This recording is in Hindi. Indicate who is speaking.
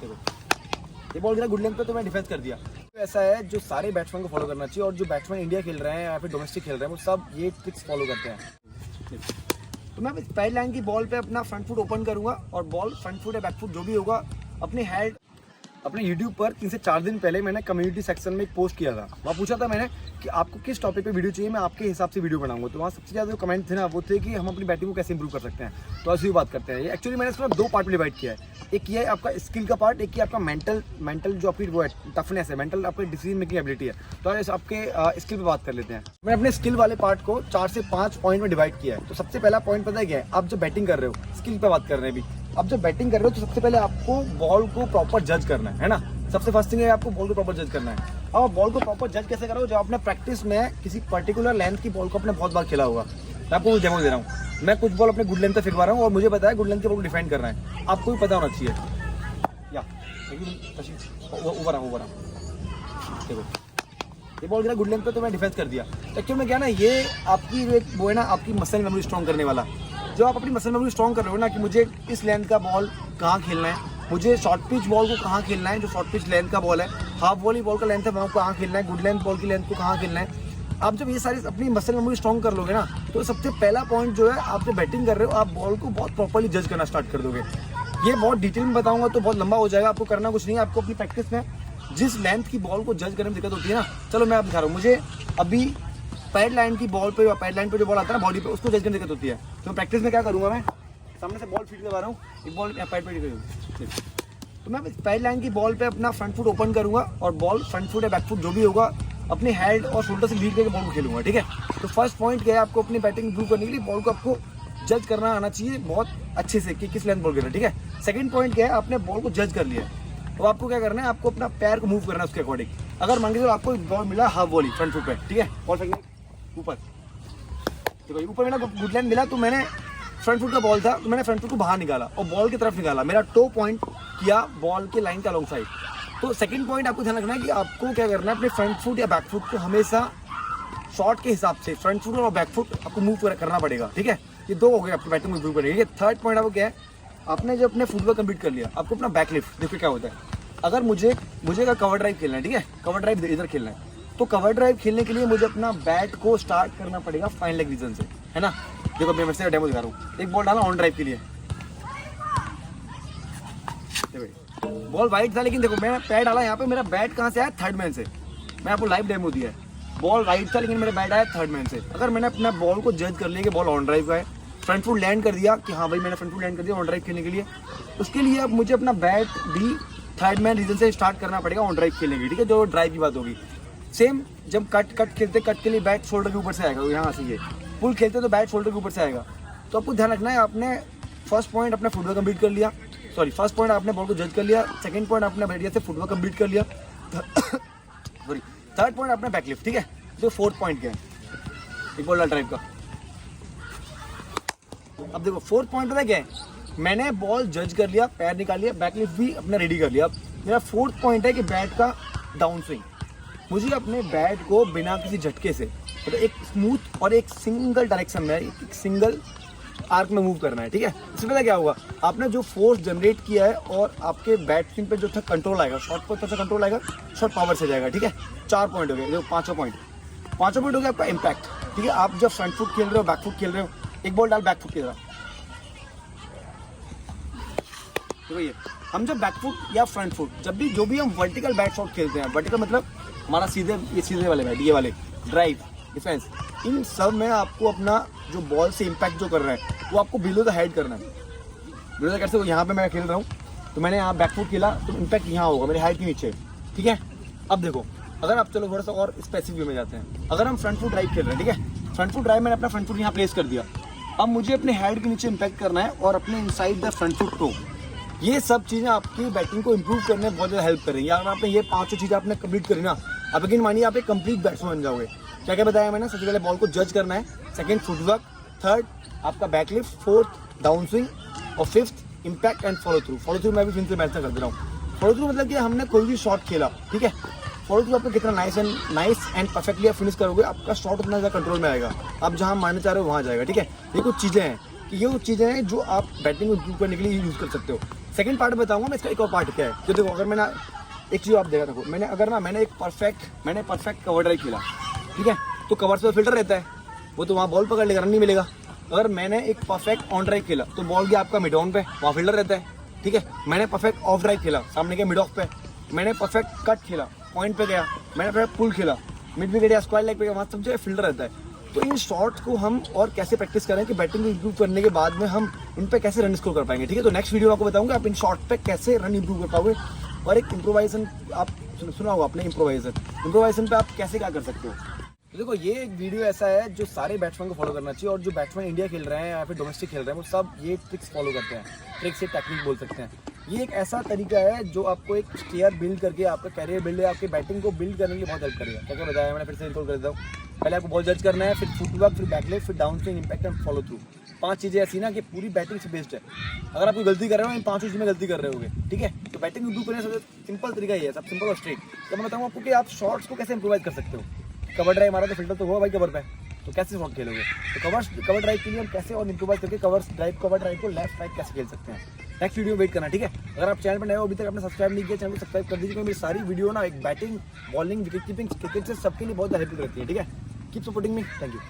Speaker 1: देखो ये बॉल गिरा गुड लेंथ पे तो मैं डिफेंस कर दिया। तो ऐसा है जो सारे बैट्समैन को फॉलो करना चाहिए, और जो बैट्समैन इंडिया खेल रहे हैं या फिर डोमेस्टिक खेल रहे हैं वो सब ये ट्रिक्स फॉलो करते हैं। तो मैं पहली लाइन की बॉल पे अपना फ्रंट फुट ओपन करूंगा और बॉल फ्रंट फुट या बैक फुट जो भी होगा अपनी हेड। अपने YouTube पर 3 से 4 दिन पहले मैंने कम्युनिटी सेक्शन में एक पोस्ट किया था। वहाँ पूछा था मैंने कि आपको किस टॉपिक पे वीडियो चाहिए, मैं आपके हिसाब से वीडियो बनाऊंगा। तो वहाँ सबसे ज़्यादा जो कमेंट थे ना वो थे कि हम अपनी बैटिंग को कैसे इंप्रूव कर सकते हैं। तो ऐसी बात करते हैं। ये एक्चुअली मैंने इसका 2 पार्ट में डिवाइड किया है। एक ये है आपका स्किल का पार्ट, एक ये आपका मेंटल जो आपकी वो है टफनेस है, मेंटल आपकी डिसीजन मेकिंग एबिलिटी है। तो आज आपके स्किल पे बात कर लेते हैं। मैंने अपने स्किल वाले पार्ट को 4 से 5 पॉइंट में डिवाइड किया है। तो सबसे पहला पॉइंट पता है क्या है, आप जब बैटिंग कर रहे हो, स्किल पे बात कर रहे हैं अभी, आप जब बैटिंग कर रहे हो तो सबसे पहले आपको बॉल को प्रॉपर जज करना है ना। सबसे फर्स्ट थिंग है आपको बॉल को प्रॉपर जज करना है। अब बॉल को प्रॉपर जज कैसे करो, जब आपने प्रैक्टिस में किसी पर्टिकुलर लेंथ की बॉल को अपने बहुत बार खेला होगा। मैं आपको कुछ डेमो दे रहा हूँ, मैं कुछ बॉल अपने गुड लेंथ पे फेंकवा रहा हूँ और मुझे पता है गुड लेंथ की बॉल को डिफेंड करना है। आपको भी पता होना चाहिए। या ओवर देखो ये बॉल गिरा गुड लेंथ पे तो मैं डिफेंस कर दिया। एक्चुअली में क्या ना, ये आपकी वो है ना आपकी मसल मेमोरी स्ट्रॉन्ग करने वाला। जो आप अपनी मसल मेमोरी स्ट्रॉन्ग कर रहे हो ना कि मुझे इस लेंथ का बॉल कहाँ खेलना है, मुझे शॉर्ट पिच बॉल को कहाँ खेलना है, जो शॉर्ट पिच लेंथ का बॉल है, हाफ वॉली बॉल का लेंथ है वहाँ कहाँ खेलना है, गुड लेंथ बॉल की लेंथ को कहाँ खेलना है। आप जब ये सारी अपनी मसल मेमोरी स्ट्रॉन्ग कर लोगे ना, तो सबसे पहला पॉइंट जो है, आप जब बैटिंग कर रहे हो आप बॉल को बहुत प्रॉपर्ली जज करना स्टार्ट कर दोगे। ये बहुत डिटेल में बताऊंगा तो बहुत लंबा हो जाएगा। आपको करना कुछ नहीं है, आपको अपनी प्रैक्टिस में जिस लेंथ की बॉल को जज करने में दिक्कत होती है ना, चलो मैं आप दिखा रहा हूँ। मुझे अभी पैड लाइन की बॉल पे, पैड लाइन पे जो बॉल आता है ना बॉडी पे, उसको जज करने में दिक्कत होती है। तो प्रैक्टिस में क्या करूँगा, मैं सामने से बॉल फीड करवा रहा हूँ, एक बॉल पैड पे, तो मैं पैड लाइन की बॉल पे अपना फ्रंट फुट ओपन करूंगा और बॉल फ्रंट फुट या बैक फुट जो भी होगा अपनी हेड और शोल्डर से लीड करके बॉल को खेलूंगा। ठीक है, तो फर्स्ट पॉइंट क्या है, आपको अपनी बैटिंग इंप्रूव करने के लिए बॉल को आपको जज करना आना चाहिए बहुत अच्छे से कि किस लेंथ बॉल गिरा। ठीक है, सेकंड पॉइंट क्या है, आपने बॉल को जज कर लिया, तो आपको क्या करना है, आपको अपना पैर को मूव करना है उसके अकॉर्डिंग। अगर मान लीजिए आपको बॉल मिला हाफ वॉली फ्रंट फुट पे, ठीक है, बॉल फेंकने ऊपर, देखो ऊपर मेरा गुड लेंथ मिला तो मैंने फ्रंट फुट का बॉल था तो मैंने फ्रंट फुट को बाहर निकाला और बॉल की तरफ निकाला, मेरा टो पॉइंट किया बॉल के लाइन के अलोंग साइड। तो सेकंड पॉइंट आपको ध्यान रखना है कि आपको क्या करना है, अपने फ्रंट फुट या बैक फुट को हमेशा शॉट के हिसाब से फ्रंट फुट और बैक फुट आपको मूव करना पड़ेगा। ठीक है, ये 2 हो गए आपकी बैटिंग में इंप्रूव करेंगे। थर्ड पॉइंट आपको क्या है, आपने जब अपने फुटवर्क कंप्लीट कर लिया, आपको अपना बैक लिफ्ट, देखो क्या होता है। अगर मुझे अगर कवर ड्राइव खेलना है, ठीक है, कवर ड्राइव इधर खेलना है, तो कवर ड्राइव खेलने के लिए मुझे अपना बैट को स्टार्ट करना पड़ेगा फाइन लेग रीजन से, है ना। देखो मैं से डेमो दिखा रहा हूँ, एक बॉल डाला ऑन ड्राइव के लिए, बॉल वाइड था लेकिन देखो मैं पैड डाला यहाँ पे, मेरा बैट कहाँ से आया, थर्ड मैन से। मैं आपको लाइव डेमो दिया है, बॉल राइट था लेकिन मेरा बैट आया थर्ड मैन से। अगर मैंने अपना बॉल को जज कर लिया कि बॉल ऑन ड्राइव का है, फ्रंट फुट लैंड कर दिया कि हाँ भाई मैंने फ्रंट फुट लैंड कर दिया ऑन ड्राइव खेलने के लिए, उसके लिए अब मुझे अपना बैट भी थर्ड मैन रीजन से स्टार्ट करना पड़ेगा ऑन ड्राइव खेलने के लिए। ठीक है, जो ड्राइव की बात होगी। सेम जब कट खेलते, कट के लिए बैट शोल्डर के ऊपर से आएगा, यहाँ से ये पुल खेलते तो बैट शोल्डर के ऊपर से आएगा। तो आपको ध्यान रखना है, आपने फर्स्ट पॉइंट अपना फुटवर्क कंप्लीट कर लिया, सॉरी फर्स्ट पॉइंट आपने बॉल को जज कर लिया, सेकंड पॉइंट आपने बैटिया से फुटवर्क कंप्लीट कर लिया, सॉरी थर्ड पॉइंट आपने बैकलिफ्ट। ठीक है, जो फोर्थ पॉइंट क्या है, एक बॉल ड्राइव का। अब देखो फोर्थ पॉइंट पता क्या है, मैंने बॉल जज कर लिया, पैर निकाल लिया, बैकलिफ्ट भी अपना रेडी कर लिया। अब मेरा फोर्थ पॉइंट है कि बैट का डाउन स्विंग, मुझे अपने बैट को बिना किसी झटके से तो एक स्मूथ और एक सिंगल डायरेक्शन में, एक सिंगल आर्क में मूव करना है। ठीक है, इसमें पता क्या होगा, आपने जो फोर्स जनरेट किया है और आपके बैट स्विंग पे जो था कंट्रोल आएगा, शॉट पर अच्छा कंट्रोल आएगा, शॉट पावर से जाएगा। ठीक है, 4 पॉइंट हो गए, जो पांचों पॉइंट हो गया आपका इम्पैक्ट। ठीक है, आप जब फ्रंट फुट खेल रहे हो, बैक फुट खेल रहे हो, एक बॉल डाल बैक फुट की तरह, देखो ये हम जब बैक फुट या फ्रंट फुट, जब भी जो भी हम वर्टिकल बैट शॉट खेलते हैं, वर्टिकल मतलब हमारा सीधे वाले बैट, ये वाले ड्राइव, डिफेंस, इन सब में आपको अपना जो बॉल से इम्पैक्ट जो कर रहा है वो आपको बिलो द हेड करना है। बिलो द कैसे, यहाँ पे मैं खेल रहा हूँ तो मैंने यहाँ बैक फुट खेला तो इम्पैक्ट यहाँ होगा मेरे हेड के नीचे। ठीक है, अब देखो अगर आप चलो थोड़ा सा और स्पेसिफिक वे में जाते हैं, अगर हम फ्रंट फुट ड्राइव खेल रहे हैं, ठीक है, फ्रंट फुट ड्राइव मैंने अपना फ्रंट फुट यहाँ प्लेस कर दिया, अब मुझे अपने हेड के नीचे इम्पैक्ट करना है और अपने inside the front foot toe. ये सब चीज़ें आपकी बैटिंग को इंप्रूव करने में बहुत ज़्यादा हेल्प करेंगी। अगर आपने ये 5 चीज़ें आपने कंप्लीट करी ना, अब यकीन मानिए आप एक कंप्लीट बैट्समैन बन जाओगे। क्या क्या बताया मैंने, सबसे पहले बॉल को जज करना है, सेकंड फुटवर्क, थर्ड आपका बैकलिफ्ट, फोर्थ डाउन स्विंग और fifth impact and follow through. Follow through मैं भी फिर से मैच कर दे रहा हूँ। फॉलो थ्रू मतलब कि हमने कोई भी शॉट खेला, ठीक है, फॉलो थ्रू आपका कितना नाइस एंड परफेक्टली आप फिनिश करोगे, आपका शॉट उतना ज़्यादा कंट्रोल में आएगा, आप जहाँ मारना चाह रहे हो वहाँ जाएगा। ठीक है, ये कुछ चीज़ें हैं कि ये कुछ चीज़ें हैं जो आप बैटिंग को इंप्रूव करने के लिए यूज़ कर सकते हो। सेकंड पार्ट बताऊंगा मैं इसका, एक और पार्ट क्या है। तो देखो, अगर मैंने एक चीज़ आप देखा देखो, मैंने एक परफेक्ट कवर ड्राइव खेला, ठीक है, तो कवर से फिल्टर रहता है, वो तो वहाँ बॉल पकड़ लेगा, रन नहीं मिलेगा। अगर मैंने एक परफेक्ट ऑन ड्राइव खेला तो बॉल गया आपका मिड ऑन पे, वहाँ फील्डर रहता है, ठीक है। मैंने परफेक्ट ऑफ ड्राइव खेला, सामने गया मिड ऑफ पे। मैंने परफेक्ट कट खेला, पॉइंट पे गया। मैंने परफेक्ट पुल खेला, मिड विकेट या स्क्वायर लेग पे गया, वहाँ सब जगह फील्डर रहता है। तो इन शॉट्स को हम और कैसे प्रैक्टिस करें कि बैटिंग को इंप्रूव करने के बाद में हम इन पे कैसे रन स्कोर कर पाएंगे, ठीक है। तो नेक्स्ट वीडियो आपको बताऊंगा आप इन शॉट पे कैसे रन इंप्रूव कर पाओगे। और एक इम्प्रोवाइजेशन आप सुना होगा आपने, इम्प्रोवाइजेशन पे आप कैसे क्या कर सकते हो। तो देखो, ये एक वीडियो ऐसा है जो सारे बैट्समैन को फॉलो करना चाहिए, और जो बैट्समैन इंडिया खेल रहे हैं या फिर डोमेस्टिक खेल रहे हैं वो सब ये ट्रिक्स फॉलो करते हैं। ट्रिक्स या टेक्निक बोल सकते हैं। ये एक ऐसा तरीका है जो आपको एक स्टेयर बिल्ड करके आपका कैरियर बिल्ड या आपकी बैटिंग को बिल्ड करने के लिए बहुत हेल्प करेगा। क्या क्या बताया मैंने, फिर से रिकॉल कर देता हूँ। पहले आपको बॉल जज करना है, फिर फुटवर्क, फिर बैकलेग, फिर down swing, impact and follow through. 5 चीज़ें ऐसी ना कि पूरी बैटिंग से बेस्ड है। अगर आप कोई गलती कर रहे हो इन 5 चीज़ में गलती कर रहे होगे, ठीक है। तो बैटिंग इंप्रूव करने का सबसे सिंपल तरीका ये है, सब सिंपल और स्ट्रेट। तो मैं बताऊँ आपको कि आप शॉट्स को कैसे इंप्रोवाइज कर सकते हो। कवर ड्राइव मारा तो फिल्टर तो हुआ भाई कवर पे, तो कैसे शॉट खेलोगे। तो कवर ड्राइव के लिए हम कैसे और इंप्रोवाइज करके कवर ड्राइव को लेफ्ट राइट कैसे खेल सकते हैं, नेक्स्ट वीडियो में वेट करना, ठीक है। अगर आप चैनल पर नए हो, अभी तक आपने सब्सक्राइब नहीं किया, चैनल को सब्सक्राइब कर दीजिए, क्योंकि मेरी सारी वीडियो ना एक batting, bowling, wicket keeping, cricket से सबके लिए बहुत हेल्पफुल रहती है, ठीक है। Keep supporting me, thank you.